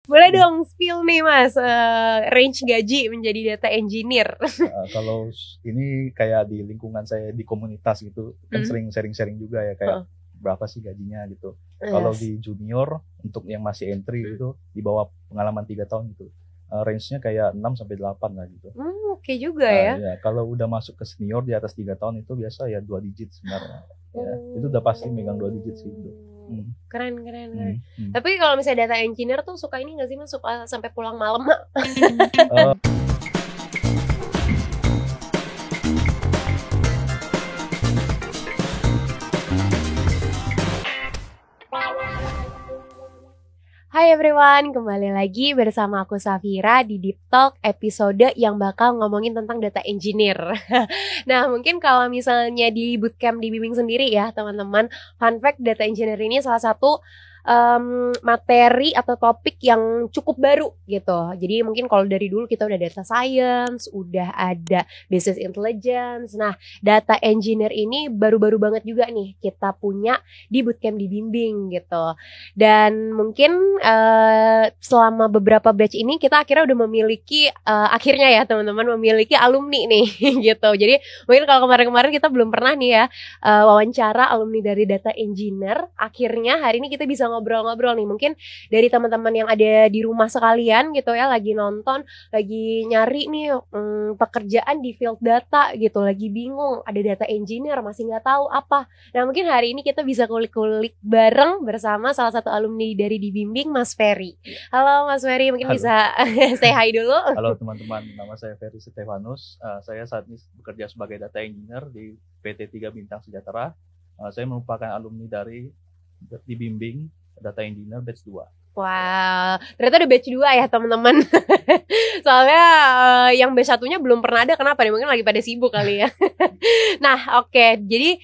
Boleh dong spill nih Mas, range gaji menjadi data engineer. Kalau ini kayak di lingkungan saya di komunitas gitu kan sering sharing-sharing juga ya kayak berapa sih gajinya gitu. Kalau Yes. di junior untuk yang masih entry gitu di bawah pengalaman 3 tahun gitu. Range-nya kayak 6 sampai 8 lah gitu. Oke juga ya. Ya, kalau udah masuk ke senior di atas 3 tahun itu biasa ya 2 digit sebenarnya. Ya, itu udah pasti megang 2 digit sih itu. Keren. Tapi kalau misalnya data engineer tuh suka ini nggak sih Mas, suka sampai pulang malam? Hai everyone, kembali lagi bersama aku Safira di Deep Talk episode yang bakal ngomongin tentang data engineer. Nah, mungkin kalau misalnya di bootcamp di Bimbing sendiri ya teman-teman, fun fact data engineer ini salah satu materi atau topik yang cukup baru gitu. Jadi mungkin kalau dari dulu kita udah data science, udah ada business intelligence. Nah, data engineer ini baru-baru banget juga nih kita punya di bootcamp di Bimbing gitu. Dan mungkin selama beberapa batch ini kita akhirnya udah memiliki akhirnya ya teman-teman memiliki alumni nih gitu. Jadi mungkin kalau kemarin-kemarin kita belum pernah nih ya wawancara alumni dari data engineer. Akhirnya hari ini kita bisa ngobrol-ngobrol nih. Mungkin dari teman-teman yang ada di rumah sekalian gitu ya, lagi nonton, lagi nyari nih pekerjaan di field data gitu, lagi bingung ada data engineer masih nggak tahu apa. Nah mungkin hari ini kita bisa kulik-kulik bareng bersama salah satu alumni dari Dibimbing, Mas Ferry. Halo Mas Ferry, mungkin Halo. bisa say hi dulu. Halo teman-teman, nama saya Ferry Stefanus. Saya saat ini bekerja sebagai data engineer di PT 3 Bintang Sejahtera. Saya merupakan alumni dari Dibimbing Data Engineer Batch 2. Wow, ternyata udah batch 2 ya teman-teman. Soalnya yang batch 1-nya belum pernah ada, kenapa nih? Mungkin lagi pada sibuk kali ya. Nah, oke. Jadi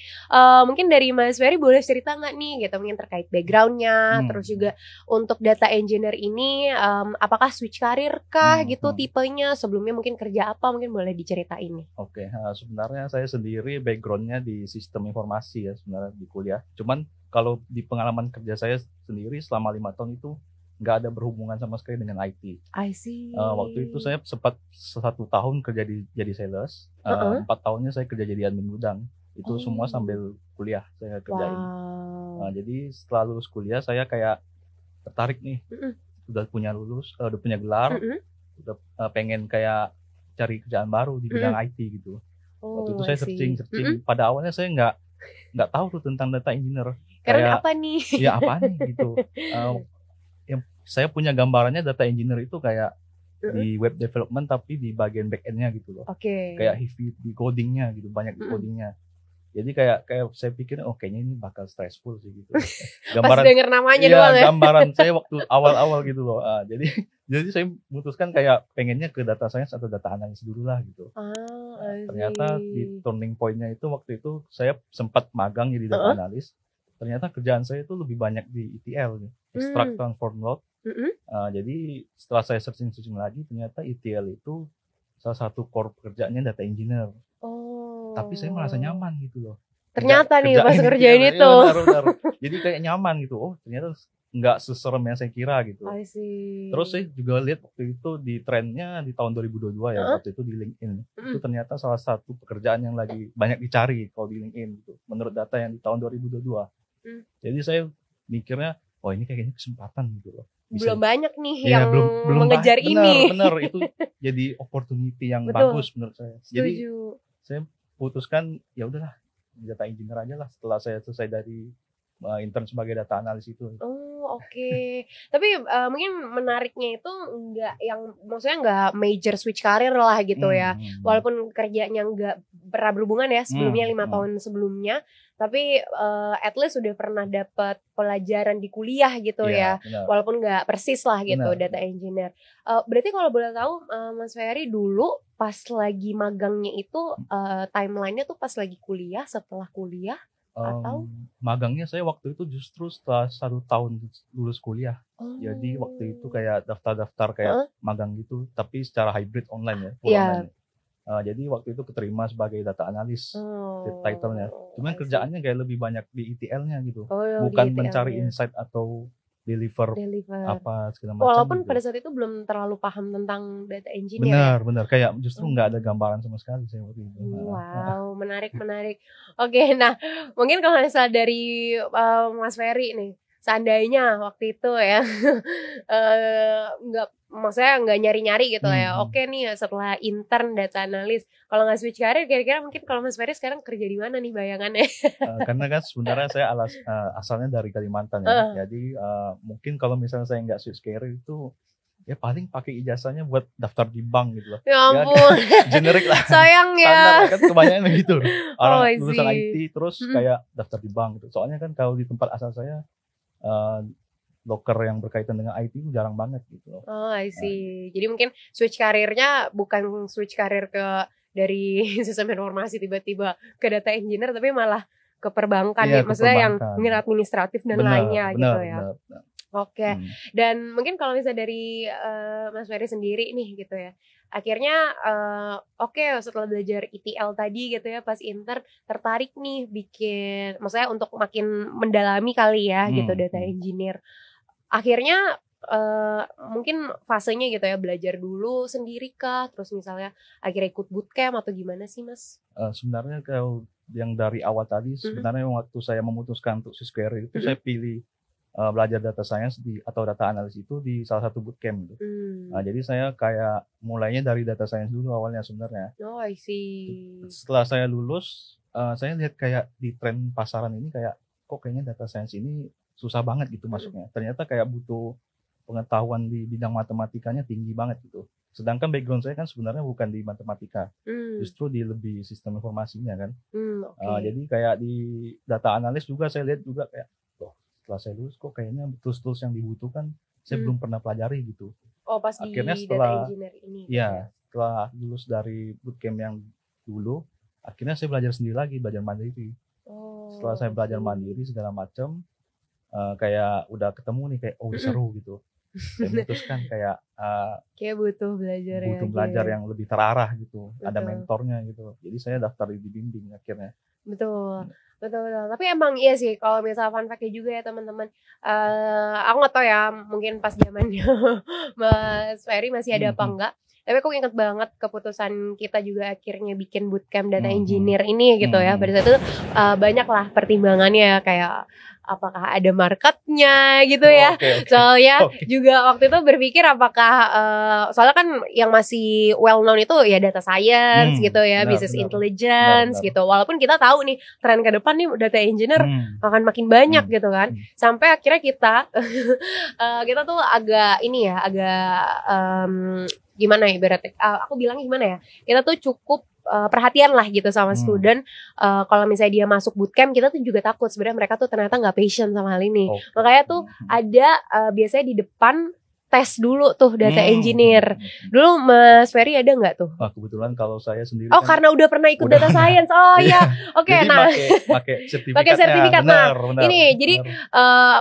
mungkin dari Mas Ferry boleh cerita nggak nih gitu, mungkin terkait backgroundnya, terus juga untuk data engineer ini apakah switch karir kah gitu tipenya, sebelumnya mungkin kerja apa, mungkin boleh diceritain nih. Oke, sebenarnya saya sendiri backgroundnya di sistem informasi ya sebenarnya di kuliah. Cuman kalau di pengalaman kerja saya sendiri selama 5 tahun itu nggak ada berhubungan sama sekali dengan IT. I see. Waktu itu saya sempat 1 tahun kerja jadi sales, 4 tahunnya saya kerja jadi admin gudang. Itu semua sambil kuliah saya kerjain. Jadi setelah lulus kuliah saya kayak tertarik nih, udah punya gelar, udah pengen kayak cari kerjaan baru di bidang IT gitu. Waktu itu saya searching. Pada awalnya saya nggak tahu tuh tentang data engineer. Karena apa nih? Ya apa nih gitu. Yang saya punya gambarannya data engineer itu kayak di web development tapi di bagian back end-nya gitu loh. Kayak heavy di coding-nya gitu, banyak di coding-nya. Jadi kayak saya pikir kayaknya ini bakal stressful sih gitu. Pas denger namanya doang ya. Gambaran saya waktu awal-awal gitu loh. Jadi saya memutuskan kayak pengennya ke data science atau data analysis dulu lah gitu. Ternyata di turning point-nya itu waktu itu saya sempat magang jadi data analis. Ternyata kerjaan saya itu lebih banyak di ETL, extract transform load. Jadi setelah saya searching lagi, ternyata ETL itu salah satu core pekerjaannya data engineer. Tapi saya merasa nyaman gitu loh. Ternyata nih pas kerjain itu. Benar. Jadi kayak nyaman gitu. Oh ternyata nggak seserem yang saya kira gitu. Terus saya juga lihat waktu itu di trennya di tahun 2022 ya, waktu itu di LinkedIn. Itu ternyata salah satu pekerjaan yang lagi banyak dicari kalau di LinkedIn gitu. Menurut data yang di tahun 2022. Jadi saya mikirnya, oh ini kayaknya kesempatan gitu loh. Belum banyak nih yang belum mengejar ini. Benar, itu jadi opportunity yang bagus menurut saya. Jadi saya putuskan ya udahlah data engineer aja lah setelah saya selesai dari intern sebagai data analis itu. Oke. Tapi mungkin menariknya itu maksudnya nggak major switch karir lah gitu ya. Walaupun kerjanya nggak pernah berhubungan ya sebelumnya 5 tahun sebelumnya, tapi at least sudah pernah dapat pelajaran di kuliah gitu ya. Benar. Walaupun nggak persis lah gitu data engineer. Berarti kalau boleh tahu Mas Ferry dulu pas lagi magangnya itu timelinenya tuh pas lagi kuliah, setelah kuliah atau magangnya saya waktu itu justru setelah 1 tahun lulus kuliah. Jadi waktu itu kayak daftar kayak magang gitu, tapi secara hybrid online ya, online. Jadi waktu itu keterima sebagai data analis title-nya. Cuman kerjaannya kayak lebih banyak di ETL-nya gitu. Bukan mencari insight atau deliver apa segala macam. Walaupun gitu. pada saat itu belum terlalu paham tentang data engineer. Benar. Kayak justru nggak ada gambaran sama sekali saya waktu itu. Wow, menarik. Oke, nah mungkin kalau misalnya dari Mas Ferry nih, seandainya waktu itu ya maksudnya nggak nyari-nyari gitu ya. Oke nih setelah intern data analis, kalau nggak switch karir, kira-kira mungkin kalau Mas Ferry sekarang kerja di mana nih bayangannya? Karena kan sebenarnya saya asalnya dari Kalimantan ya. Jadi mungkin kalau misalnya saya nggak switch career itu ya paling pakai ijazahnya buat daftar di bank gitu loh. Ya ampun. Generik lah. Sayang ya. Standar kan kebanyakan begitu. Orang lulusan see. IT terus kayak daftar di bank gitu. Soalnya kan kalau di tempat asal saya loker yang berkaitan dengan IT itu jarang banget gitu loh. Oh, I see. Jadi mungkin switch karirnya bukan switch karir ke dari sistem informasi tiba-tiba ke data engineer, tapi malah ke perbankan ya, maksudnya yang administratif dan lainnya gitu ya. Benar. Oke. Dan mungkin kalau misalnya dari Mas Ferry sendiri nih gitu ya. Akhirnya setelah belajar ETL tadi gitu ya, pas intern tertarik nih bikin, maksudnya untuk makin mendalami kali ya gitu data engineer. Akhirnya mungkin fasenya gitu ya, belajar dulu sendiri kah, terus misalnya akhirnya ikut bootcamp atau gimana sih Mas? Sebenarnya kalau yang dari awal tadi sebenarnya waktu saya memutuskan untuk switch career itu saya pilih belajar data science atau data analis itu di salah satu bootcamp gitu. Nah, jadi saya kayak mulainya dari data science dulu awalnya sebenarnya. Oh, I see. Setelah saya lulus, saya lihat kayak di tren pasaran ini kayak kok kayaknya data science ini susah banget gitu masuknya. Ternyata kayak butuh pengetahuan di bidang matematikanya tinggi banget gitu. Sedangkan background saya kan sebenarnya bukan di matematika, justru di lebih sistem informasinya kan. Jadi kayak di data analis juga saya lihat juga kayak, setelah saya lulus kok kayaknya tools yang dibutuhkan saya belum pernah pelajari gitu. Oh, pas akhirnya di setelah data engineer ini. Ya, setelah lulus dari bootcamp yang dulu, akhirnya saya belajar sendiri lagi, belajar mandiri. Setelah saya belajar mandiri segala macam, kayak udah ketemu nih kayak seru gitu. Saya memutuskan kayak butuh belajar yang lebih terarah gitu. Betul. Ada mentornya gitu. Jadi saya daftar di bimbing akhirnya. Betul. Tapi emang iya sih, kalau misalnya fun fact juga ya teman-teman, aku nggak tahu ya, mungkin pas zamannya Mas Ferry masih ada apa enggak. Tapi aku inget banget keputusan kita juga akhirnya bikin bootcamp data engineer ini gitu ya. Pada saat itu banyak lah pertimbangannya, kayak apakah ada marketnya gitu ya. Soalnya juga waktu itu berpikir apakah soalnya kan yang masih well known itu ya data science gitu ya, business intelligence gitu. Walaupun kita tahu nih tren ke depan nih data engineer akan makin banyak gitu kan. Sampai akhirnya kita tuh agak gimana ya ibaratnya, aku bilang gimana ya, kita tuh cukup perhatian lah gitu sama student. Kalau misalnya dia masuk bootcamp, kita tuh juga takut sebenarnya mereka tuh ternyata nggak passion sama hal ini. Makanya tuh ada biasanya di depan tes dulu tuh data engineer. Dulu Mas Ferry ada nggak tuh? Kebetulan kalau saya sendiri karena udah pernah ikut data science. Oke. Nah, pakai sertifikat. Benar. Ini jadi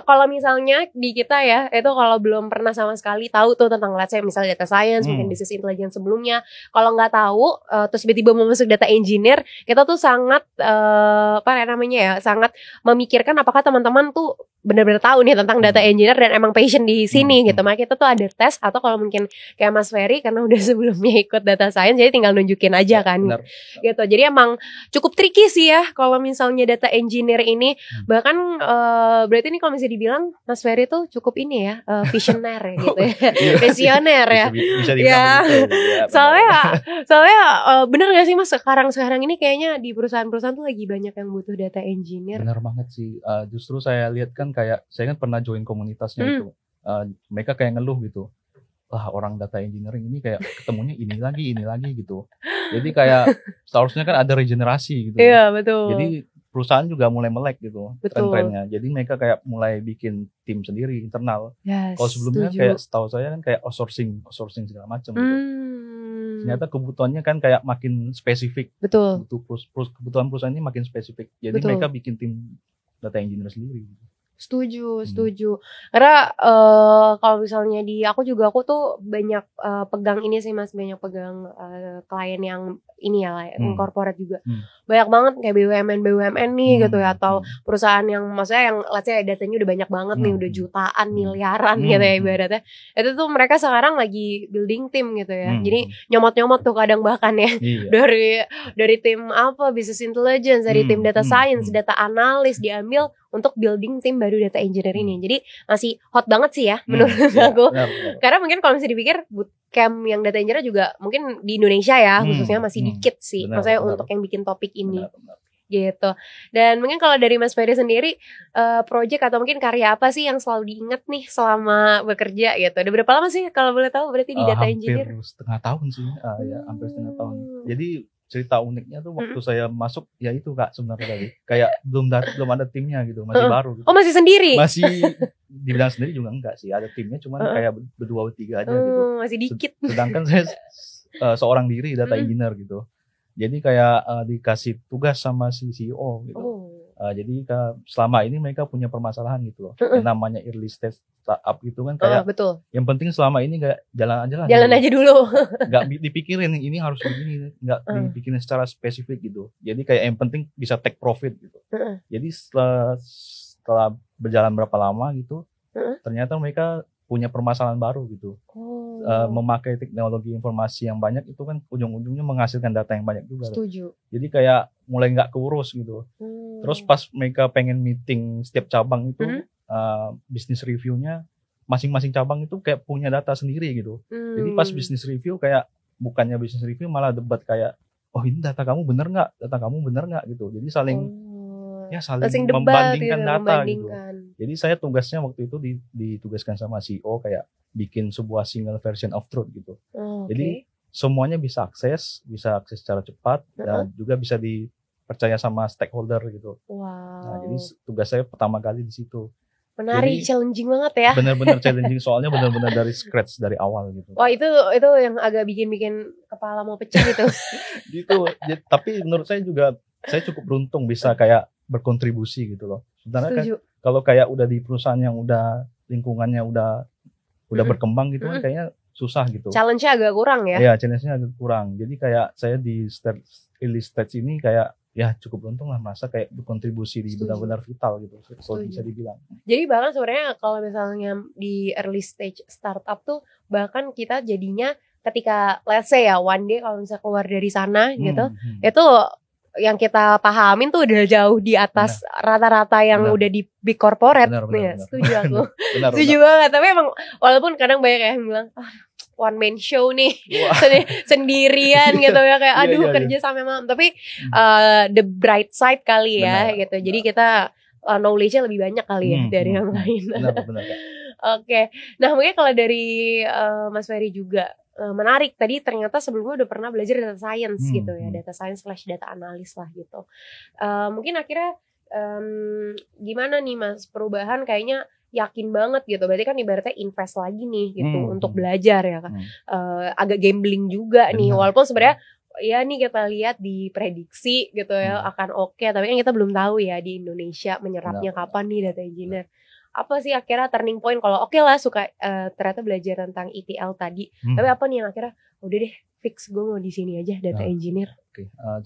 kalau misalnya di kita ya, itu kalau belum pernah sama sekali tahu tuh tentang let's say misalnya data science, mungkin business intelligence sebelumnya, kalau nggak tahu terus tiba-tiba mau masuk data engineer, kita tuh sangat sangat memikirkan apakah teman-teman tuh benar-benar tahu nih tentang data engineer dan emang passion di sini gitu. Makanya kita tuh ada tes, atau kalau mungkin kayak Mas Ferry karena udah sebelumnya ikut data science, jadi tinggal nunjukin aja kan. Gitu. Jadi emang cukup tricky sih ya kalau misalnya data engineer ini. Bahkan berarti ini kalau misalnya dibilang Mas Ferry tuh cukup ini ya, visioner ya gitu ya. Visioner ya. Bisa dibilang begitu. Soalnya bener gak sih Mas, sekarang ini kayaknya di perusahaan-perusahaan tuh lagi banyak yang butuh data engineer. Bener banget sih. Justru saya lihat kan kayak saya kan pernah join komunitasnya itu. Mereka kayak ngeluh gitu. Wah, orang data engineering ini kayak ketemunya ini lagi gitu. Jadi kayak seharusnya kan ada regenerasi gitu. Iya, betul. Jadi perusahaan juga mulai melek gitu tren-trennya. Jadi mereka kayak mulai bikin tim sendiri internal. Kalau sebelumnya kayak setahu saya kan kayak outsourcing segala macam gitu. Ternyata kebutuhannya kan kayak makin spesifik. Betul. Kebutuhan perusahaan ini makin spesifik. Jadi mereka bikin tim data engineer sendiri. Setuju. Karena kalau misalnya aku tuh banyak pegang ini sih Mas, banyak pegang klien yang ini ya, yang corporate juga. Banyak banget kayak BUMN nih gitu ya, atau perusahaan yang maksudnya yang let's say datanya udah banyak banget nih, udah jutaan, miliaran gitu ya ibaratnya. Itu tuh mereka sekarang lagi building tim gitu ya. Jadi nyomot-nyomot tuh kadang bahkan ya. Dari tim apa, business intelligence, dari tim data science, data analis diambil untuk building tim baru data engineer ini. Jadi masih hot banget sih ya menurut aku. Karena mungkin kalau misalnya dipikir bootcamp yang data engineer juga mungkin di Indonesia ya khususnya masih dikit sih. Maksudnya untuk yang bikin topik ini. Gitu. Dan mungkin kalau dari Mas Ferry sendiri, project atau mungkin karya apa sih yang selalu diingat nih selama bekerja gitu? Udah berapa lama sih kalau boleh tahu berarti di data engineer? Hampir setengah tahun sih. Hampir setengah tahun. Jadi cerita uniknya tuh waktu saya masuk ya itu Kak sebenarnya tadi kayak belum ada timnya gitu, masih baru gitu. Oh, masih sendiri? Masih dibilang sendiri juga enggak sih, ada timnya cuman kayak berdua bertiga aja gitu. Masih dikit. Sedangkan saya seorang diri data engineer gitu. Jadi kayak dikasih tugas sama si CEO gitu. Jadi selama ini mereka punya permasalahan gitu loh. Yang namanya early stage startup gitu kan kayak betul. Yang penting selama ini kayak jalan aja lah. Jalan aja dulu. Gak dipikirin ini harus begini, gak dipikirin secara spesifik gitu. Jadi kayak yang penting bisa take profit gitu. Jadi setelah berjalan berapa lama gitu, ternyata mereka punya permasalahan baru gitu. Memakai teknologi informasi yang banyak itu kan ujung-ujungnya menghasilkan data yang banyak juga. Setuju. Jadi kayak mulai nggak keurus gitu. Terus pas mereka pengen meeting setiap cabang itu, bisnis reviewnya masing-masing cabang itu kayak punya data sendiri gitu. Jadi pas bisnis review kayak bukannya bisnis review malah debat kayak, oh ini data kamu bener nggak gitu. Jadi saling membandingkan data gitu. Jadi saya tugasnya waktu itu ditugaskan sama CEO kayak bikin sebuah single version of truth gitu. Jadi semuanya bisa akses secara cepat dan juga bisa dipercaya sama stakeholder gitu. Nah, jadi tugas saya pertama kali di situ. Menarik, challenging banget ya. Benar-benar challenging soalnya benar-benar dari scratch dari awal gitu. Wah, itu yang agak bikin kepala mau pecah gitu. Gitu. Tapi menurut saya juga saya cukup beruntung bisa kayak berkontribusi gitu loh. Sebenarnya kan kalau kayak udah di perusahaan yang udah lingkungannya udah berkembang gitu kan kayaknya susah gitu. Challenge-nya agak kurang ya? Iya, challenge-nya agak kurang. Jadi kayak saya di early stage ini kayak ya cukup beruntung lah, merasa kayak berkontribusi di benar-benar vital gitu. Kalau bisa dibilang. Jadi bahkan sebenarnya kalau misalnya di early stage startup tuh bahkan kita jadinya ketika let's say ya one day kalau misalnya keluar dari sana gitu, itu yang kita pahamin tuh udah jauh di atas rata-rata yang udah di big corporate. Benar. Setuju aku. Setuju banget. Tapi emang walaupun kadang banyak yang bilang one man show nih, sendirian gitu ya kayak aduh kerja sampai malam. Tapi the bright side kali ya gitu. Jadi kita knowledge-nya lebih banyak kali ya dari yang lain. Benar. Oke. Nah mungkin kalau dari Mas Ferry juga menarik, tadi ternyata sebelumnya udah pernah belajar data science gitu ya, data science / data analis lah gitu. Mungkin akhirnya gimana nih Mas, perubahan kayaknya yakin banget gitu, berarti kan ibaratnya invest lagi nih gitu untuk belajar ya kan. Agak gambling juga nih, walaupun sebenarnya ya nih kita lihat di prediksi gitu ya akan oke, tapi kan kita belum tahu ya di Indonesia menyerapnya kapan nih data engineer. Apa sih akhirnya turning point kalau oke lah suka ternyata belajar tentang ETL tadi, tapi apa nih yang akhirnya udah deh fix gue mau di sini aja data engineer.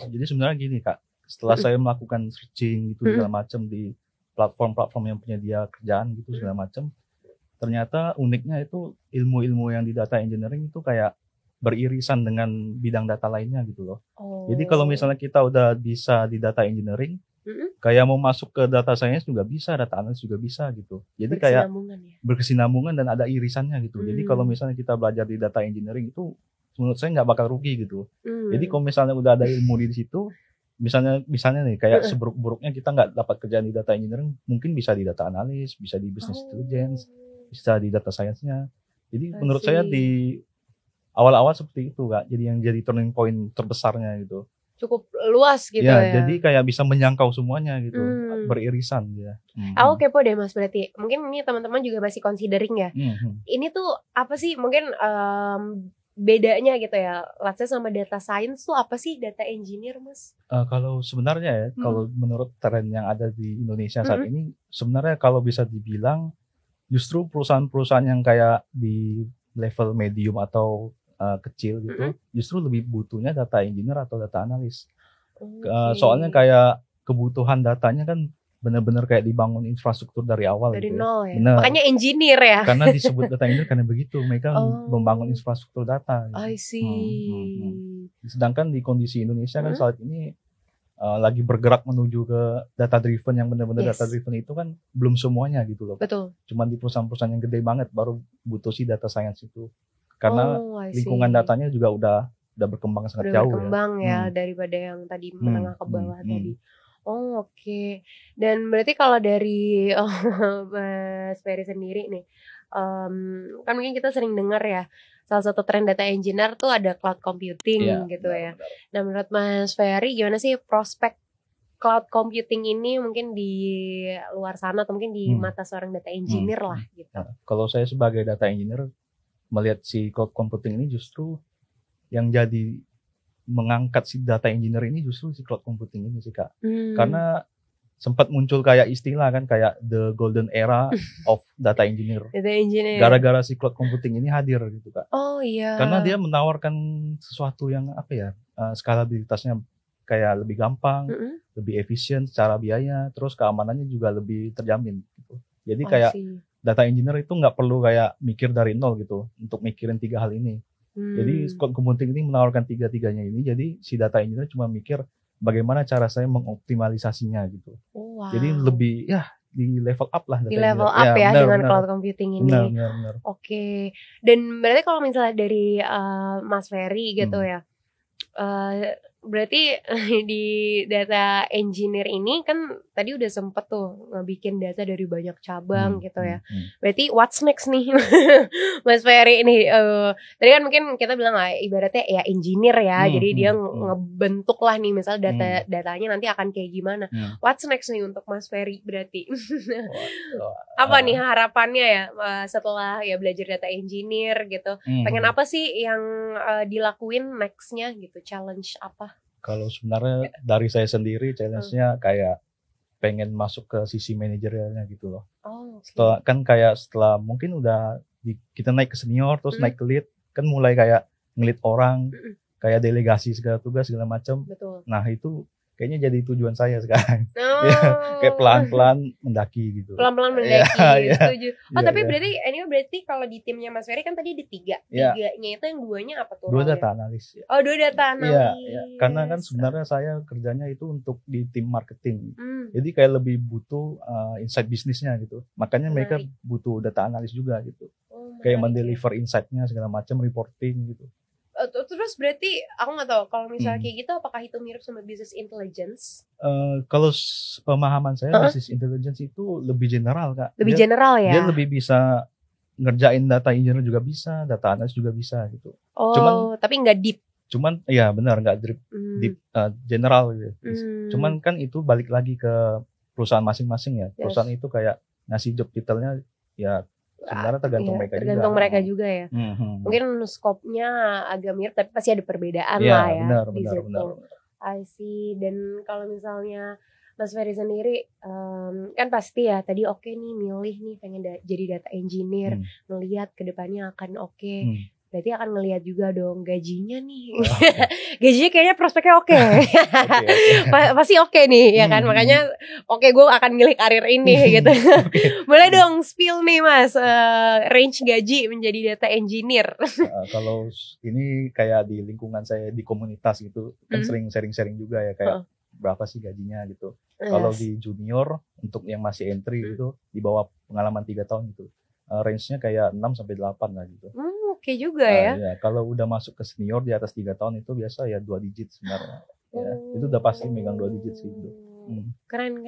Jadi sebenarnya gini Kak, setelah saya melakukan searching gitu segala macam di platform-platform yang penyedia kerjaan gitu segala macam, ternyata uniknya itu ilmu-ilmu yang di data engineering itu kayak beririsan dengan bidang data lainnya gitu loh. Jadi kalau misalnya kita udah bisa di data engineering, kayak mau masuk ke data science juga bisa, data analis juga bisa gitu. Jadi kayak berkesinambungan dan ada irisannya gitu. Jadi kalau misalnya kita belajar di data engineering itu menurut saya nggak bakal rugi gitu. Jadi kalau misalnya udah ada ilmu di situ, misalnya nih kayak seburuk-buruknya kita nggak dapat kerjaan di data engineering, mungkin bisa di data analis, bisa di business intelligence, bisa di data science-nya. Jadi menurut saya di awal-awal seperti itu Kak. Jadi yang jadi turning point terbesarnya gitu. Cukup luas gitu ya. Jadi kayak bisa menjangkau semuanya gitu, beririsan ya. Aku kepo deh Mas, berarti mungkin ini teman-teman juga masih considering ya. Ini tuh apa sih mungkin bedanya gitu ya, let's say sama data science tuh apa sih data engineer, Mas? Kalau sebenarnya ya, kalau menurut tren yang ada di Indonesia saat ini, sebenarnya kalau bisa dibilang justru perusahaan-perusahaan yang kayak di level medium atau kecil gitu, justru lebih butuhnya data engineer atau data analis. Soalnya kayak kebutuhan datanya kan benar-benar kayak dibangun infrastruktur dari awal dari gitu nol ya. Bener. Makanya engineer ya. Karena disebut data engineer karena begitu, mereka membangun infrastruktur data. Gitu. I see. Sedangkan di kondisi Indonesia kan saat ini lagi bergerak menuju ke data driven yang benar-benar data driven itu kan belum semuanya gitu loh. Betul. Cuman di perusahaan-perusahaan yang gede banget baru butuh si data science itu. Karena lingkungan datanya juga udah berkembang sangat jauh berkembang ya daripada yang tadi menengah ke bawah tadi. Oke. Dan berarti kalau dari Mas Ferry sendiri nih, kan mungkin kita sering dengar ya, salah satu tren data engineer tuh ada cloud computing gitu ya. Nah menurut Mas Ferry gimana sih prospek cloud computing ini mungkin di luar sana atau mungkin di mata seorang data engineer lah gitu. Nah, kalau saya sebagai data engineer melihat si cloud computing ini justru yang jadi mengangkat si data engineer ini justru si cloud computing ini sih Kak. Karena sempat muncul kayak istilah kan kayak the golden era of data engineer. Data engineer. Gara-gara si cloud computing ini hadir gitu Kak. Oh iya. Karena dia menawarkan sesuatu yang apa ya, skalabilitasnya kayak lebih gampang, lebih efisien secara biaya, terus keamanannya juga lebih terjamin gitu. Jadi kayak data engineer itu nggak perlu kayak mikir dari nol gitu untuk mikirin 3 hal ini. Jadi cloud computing ini menawarkan 3-tiganya ini. Jadi si data engineer cuma mikir bagaimana cara saya mengoptimalisasinya gitu. Jadi lebih ya di level up lah. Di level up ya dengan cloud computing ini. Benar. Oke. Dan berarti kalau misalnya dari Mas Ferry gitu ya, berarti di data engineer ini kan tadi udah sempet tuh ngebikin data dari banyak cabang gitu ya. Berarti what's next nih Mas Ferry ini? Tadi kan mungkin kita bilang lah ibaratnya ya engineer ya, jadi dia ngebentuk lah nih misal datanya nanti akan kayak gimana. What's next nih untuk Mas Ferry berarti? Apa nih harapannya ya setelah ya belajar data engineer gitu? Pengen apa sih yang dilakuin nextnya gitu? Challenge apa? Kalau sebenarnya dari saya sendiri challenge-nya kayak pengen masuk ke sisi manajerialnya gitu loh. Setelah mungkin udah kita naik ke senior terus naik ke lead, kan mulai kayak ngelit orang, kayak delegasi segala tugas segala macam. Nah itu kayaknya jadi tujuan saya sekarang. Kayak pelan-pelan mendaki gitu. Pelan-pelan mendaki, setuju. Tapi berarti kalau di timnya Mas Ferry kan tadi di 3. Tiganya itu yang 2-nya apa tuh? 2 data analis. 2 data analis. Iya. Karena kan sebenarnya saya kerjanya itu untuk di tim marketing. Jadi kayak lebih butuh insight bisnisnya gitu. Makanya mereka butuh data analis juga gitu. Kayak mendeliver insight-nya segala macam, reporting gitu. Terus berarti aku nggak tahu kalau misalnya kayak gitu apakah itu mirip sama business intelligence? Kalau pemahaman saya business intelligence itu lebih general Kak. Lebih general ya? Dia lebih bisa ngerjain data engineer juga bisa, data analis juga bisa gitu. Tapi nggak deep. Cuman ya benar nggak deep general gitu. Cuman kan itu balik lagi ke perusahaan masing-masing ya. Perusahaan itu kayak ngasih job title-nya ya sebenarnya tergantung mereka juga ya. Mungkin skopnya agak mirip tapi pasti ada perbedaan lah ya. Benar. I see. Dan kalau misalnya Mas Ferry sendiri kan pasti ya tadi nih milih nih pengen jadi data engineer, ngelihat kedepannya akan berarti akan ngelihat juga dong gajinya nih. Gajinya kayaknya prospeknya oke. Pasti nih ya kan. Makanya gue akan milih karir ini gitu. Boleh dong spill nih Mas range gaji menjadi data engineer. Kalau ini kayak di lingkungan saya di komunitas gitu kan sering sharing-sharing juga ya kayak berapa sih gajinya gitu. Kalau di junior untuk yang masih entry gitu di bawah pengalaman 3 tahun gitu. Range-nya kayak 6-8 lah gitu. Oke juga ya. Ya. Kalau udah masuk ke senior di atas 3 tahun itu biasa ya 2 digit sebenarnya. Ya, itu udah pasti megang 2 digit sih itu. Keren.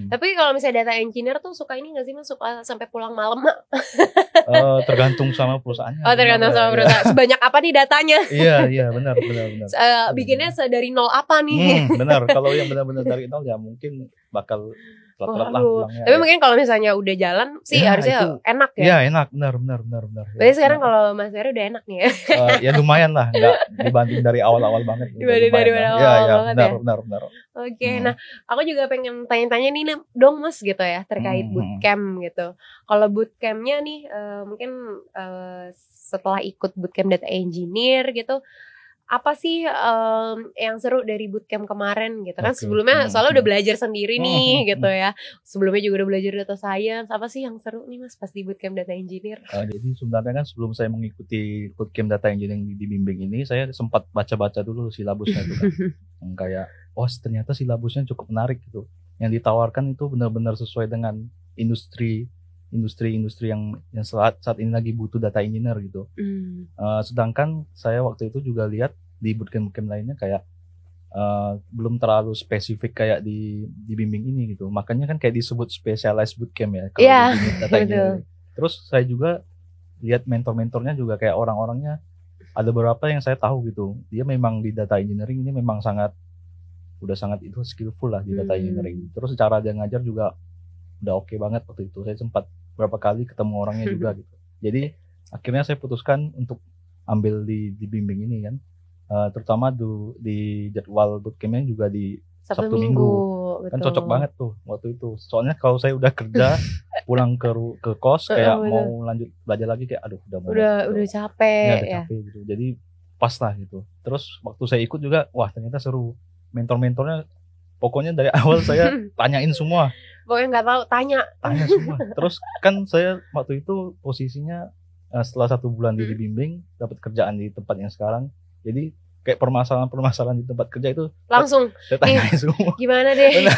Tapi kalau misalnya data engineer tuh suka ini nggak sih Mas? Suka sampai pulang malam? Tergantung sama perusahaannya. Tergantung sama perusahaan. Sebanyak apa nih datanya? Iya, benar. Bikinnya dari nol apa nih? Benar. Kalau yang benar-benar dari nol ya mungkin bakal telat-telat lah pulangnya. Tapi mungkin kalau misalnya udah jalan sih harusnya enak ya. Iya enak, benar. Berarti sekarang kalau Mas Ferry udah enak nih ya. Ya lumayan lah, nggak dibanding dari awal-awal banget. Dibanding dari awal banget ya. Benar. Oke, nah aku juga pengen tanya-tanya nih dong Mas gitu ya terkait bootcamp gitu. Kalau bootcampnya nih mungkin setelah ikut bootcamp data engineer gitu, apa sih yang seru dari bootcamp kemarin gitu kan? Sebelumnya soalnya udah belajar sendiri nih gitu ya. Sebelumnya juga udah belajar data science. Apa sih yang seru nih Mas pas di bootcamp data engineer? Jadi sebenarnya kan sebelum saya mengikuti bootcamp data engineering di bimbing ini, saya sempat baca-baca dulu silabusnya itu kan. Yang kayak, ternyata silabusnya cukup menarik gitu. Yang ditawarkan itu benar-benar sesuai dengan industri yang saat ini lagi butuh data engineer gitu. Sedangkan saya waktu itu juga lihat di bootcamp lainnya kayak belum terlalu spesifik kayak di bimbing ini gitu. Makanya kan kayak disebut specialized bootcamp ya kalau di data engineering. Terus saya juga lihat mentor-mentornya juga kayak orang-orangnya ada beberapa yang saya tahu gitu. Dia memang di data engineering ini memang udah sangat itu skillful lah di data engineering. Terus cara dia ngajar juga udah oke banget waktu itu. Saya sempat berapa kali ketemu orangnya juga gitu. Jadi akhirnya saya putuskan untuk ambil di bimbing ini kan. Terutama di jadwal bootcampnya juga di Sabtu Minggu. Kan cocok banget tuh waktu itu. Soalnya kalau saya udah kerja pulang ke kos kayak mau lanjut belajar lagi kayak udah capek ya. Capek gitu. Jadi pas lah gitu. Terus waktu saya ikut juga ternyata seru. Mentor-mentornya pokoknya dari awal saya tanyain semua. Pokoknya nggak tahu tanya semua. Terus kan saya waktu itu posisinya setelah 1 bulan di bimbing dapat kerjaan di tempat yang sekarang. Jadi kayak permasalahan di tempat kerja itu langsung saya tanyain semua. Gimana deh?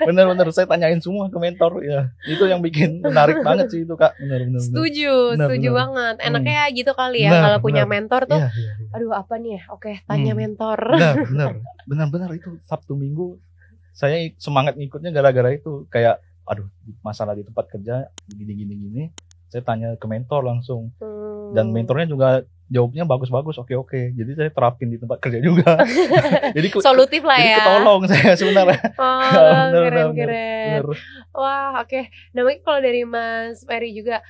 Bener saya tanyain semua ke mentor ya. Itu yang bikin menarik banget sih itu Kak. Bener. Setuju banget. Enaknya gitu kali ya kalau punya mentor tuh. Iya. Aduh apa nih ya? Oke, tanya mentor. Bener itu Sabtu Minggu saya semangat ngikutnya gara-gara itu kayak masalah di tempat kerja gini saya tanya ke mentor langsung dan mentornya juga jawabnya bagus oke jadi saya terapin di tempat kerja juga. Jadi solutif lah ya. Jadi ketolong saya sebenarnya. Keren. Wah oke. Nah mungkin kalau dari Mas Ferry juga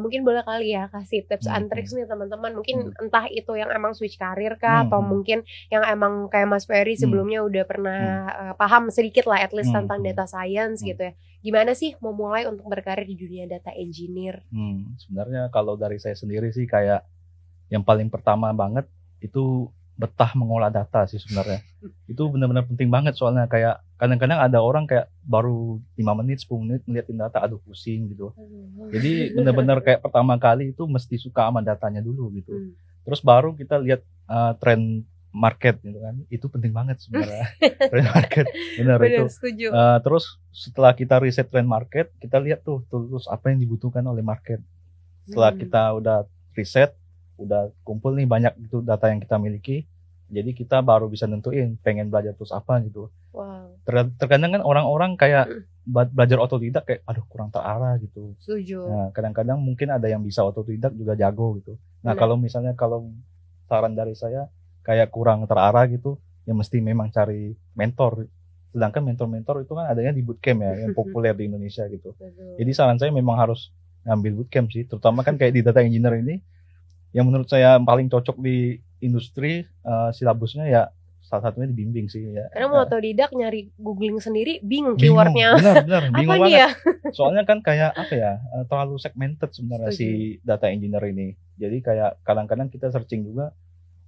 mungkin boleh kali ya kasih tips and tricks nih teman-teman. Mungkin entah itu yang emang switch karir kah atau mungkin yang emang kayak Mas Ferry sebelumnya udah pernah paham sedikit lah at least tentang data science gitu ya. Gimana sih mau mulai untuk berkarir di dunia data engineer? Sebenarnya kalau dari saya sendiri sih kayak yang paling pertama banget itu betah mengolah data sih sebenarnya. Itu benar-benar penting banget soalnya kayak kadang-kadang ada orang kayak baru 5 menit 10 menit ngeliatin data pusing gitu. Jadi benar-benar kayak pertama kali itu mesti suka sama datanya dulu gitu. Terus baru kita lihat tren market gitu kan. Itu penting banget sebenarnya. Tren market benar itu. Setuju. Terus setelah kita riset tren market, kita lihat tuh terus apa yang dibutuhkan oleh market. Setelah kita udah riset, udah kumpul nih banyak itu data yang kita miliki, jadi kita baru bisa nentuin pengen belajar terus apa gitu. Terkadang kan orang-orang kayak belajar otodidak kayak kurang terarah gitu. Setuju. Nah kadang-kadang mungkin ada yang bisa otodidak juga jago gitu. Nah kalau saran dari saya kayak kurang terarah gitu, ya mesti memang cari mentor. Sedangkan mentor-mentor itu kan adanya di bootcamp ya yang populer di Indonesia gitu. Jadi saran saya memang harus ngambil bootcamp sih, terutama kan kayak di data engineer ini yang menurut saya paling cocok di industri, silabusnya ya salah satunya dibimbing sih ya. Karena mau otodidak nyari googling sendiri bingung keywordnya. Benar bingung banget. Ya? Soalnya kan kayak terlalu segmented sebenarnya si data engineer ini. Jadi kayak kadang-kadang kita searching juga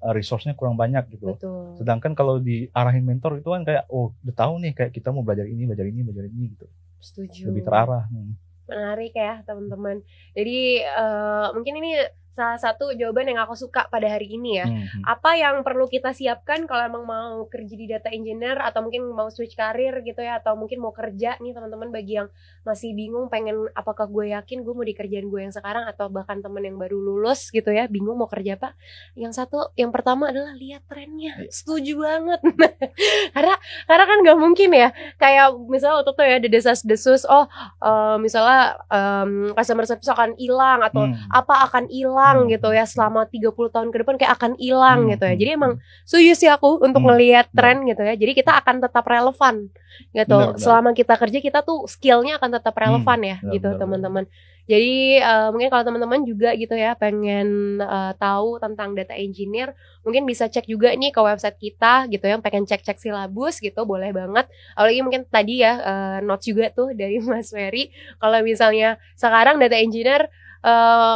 resource-nya kurang banyak gitu. Betul. Sedangkan kalau diarahin mentor itu kan kayak udah tahu nih kayak kita mau belajar ini gitu. Setuju. Lebih terarah. Menarik ya teman-teman. Jadi mungkin ini salah satu jawaban yang aku suka pada hari ini ya. Apa yang perlu kita siapkan kalau emang mau kerja di data engineer atau mungkin mau switch karir gitu ya, atau mungkin mau kerja nih teman-teman, bagi yang masih bingung pengen apakah gue yakin gue mau di kerjaan gue yang sekarang, atau bahkan teman yang baru lulus gitu ya bingung mau kerja apa. Yang pertama adalah lihat trennya. Setuju banget. karena kan nggak mungkin ya kayak misalnya waktu itu ya ada desas-desus misalnya customer service akan hilang atau apa akan hilang hilang gitu ya selama 30 tahun ke depan, kayak akan hilang gitu ya. Jadi emang setuju sih aku untuk ngelihat tren gitu ya. Jadi kita akan tetap relevan gitu. Benar. Selama kita kerja, kita tuh skillnya akan tetap relevan ya gitu teman-teman. Jadi mungkin kalau teman-teman juga gitu ya pengen tahu tentang data engineer, mungkin bisa cek juga nih ke website kita gitu, yang pengen cek-cek silabus gitu, boleh banget. Apalagi mungkin tadi ya notes juga tuh dari Mas Ferry, kalau misalnya sekarang data engineer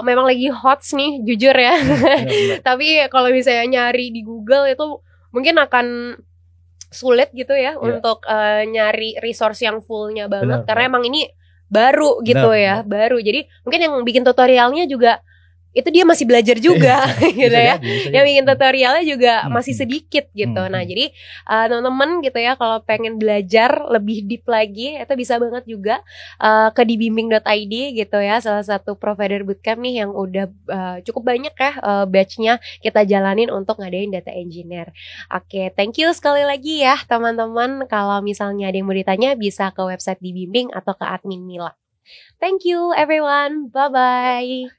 memang lagi hot nih, jujur ya. Tapi kalau misalnya nyari di Google itu mungkin akan sulit gitu ya untuk nyari resource yang fullnya banget, karena emang ini baru gitu ya, baru. Jadi mungkin yang bikin tutorialnya juga itu dia masih belajar juga gitu ya. Yang bikin tutorialnya juga masih sedikit gitu. Nah, jadi teman-teman gitu ya, kalau pengen belajar lebih deep lagi, itu bisa banget juga ke dibimbing.id gitu ya, salah satu provider bootcamp nih yang udah cukup banyak ya batch-nya kita jalanin untuk ngadain data engineer. Oke, thank you sekali lagi ya teman-teman. Kalau misalnya ada yang mau ditanya, bisa ke website dibimbing atau ke admin Mila. Thank you everyone. Bye-bye.